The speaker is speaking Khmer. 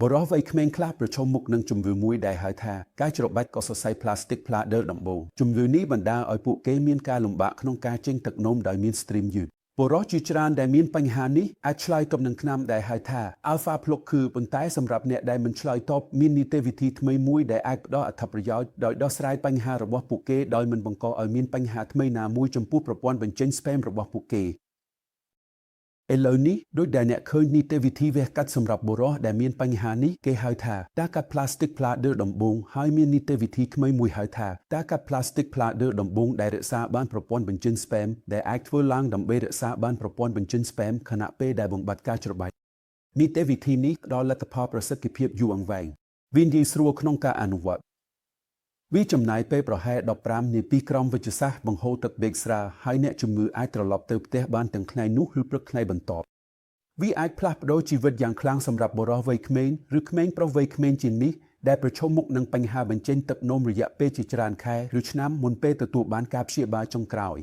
បរិវ័យក្មេងខ្លះប្រឈមមុខនឹងជំងឺមួយដែលហៅថាការច្របាច់កកសរសៃផ្លាស្ទិកផ្លាដឺដំបូងជំងឺនេះបណ្ដាលឲ្យពួកគេមានការលំបាកក្នុងការចេញទឹកនោមដោយមានស្ទ្រីមយឺតបុរសជាច្រើនដែលមានបញ្ហានេះអាចឆ្លើយតបនឹងថ្នាំដែលហៅថា Alpha Block គឺប៉ុន្តែសម្រាប់អ្នកដែលមិនឆ្លើយតបមាននីតិវិធីថ្មីមួយដែលអាចផ្ដល់អត្ថប្រយោជន៍ដោយដោះស្រាយបញ្ហារបស់ពួកគេដោយមិនបង្កឲ្យមានបញ្ហាថ្មីណាមួយចំពោះប្រព័ន្ធបញ្ចេញស្ពែមរបស់ពួកគេឥឡូវនេះដោយដែលអ្នកឃើញនីតិវិធីវះកាត់សម្រាប់បុរសដែលមានបញ្ហានេះគេហៅថាការកាត់ផ្លាស្ទិកផ្លាដឺដំបូងហើយមាននីតិវិធីថ្មីមួយហៅថាការកាត់ផ្លាស្ទិកផ្លាដឺដំបូងដែលរក្សាបានប្រព័ន្ធបញ្ចេញស្ពែមដែលអាចធ្វើឡើងដើម្បីរក្សាបានប្រព័ន្ធបញ្ចេញស្ពែមខណៈពេលដែលបំបត្តិការច្របាច់នីតិវិធីនេះផ្ដល់លទ្ធផលប្រសិទ្ធភាពយូរអង្វែងវាងាយស្រួលក្នុងការអនុវត្តវាចំណាយពេលប្រហែល15នាទីក្រោមវិទ្យាសាស្ត្របង្ហូរទឹកបេកស្រាលហើយអ្នកជំងឺអាចត្រឡប់ទៅផ្ទះបានទាំងថ្ងៃនោះឬព្រឹកថ្ងៃបន្ទាប់វាអាចផ្លាស់ប្ដូរជីវិតយ៉ាងខ្លាំងសម្រាប់បុរសវ័យក្មេងឬក្មេងប្រុសវ័យក្មេងជាងនេះដែលប្រឈមមុខនឹងបញ្ហាបញ្ចេញទឹកនោមរយៈពេលជាច្រើនខែឬឆ្នាំមុនពេលទទួលបានការព្យាបាលចុងក្រោយ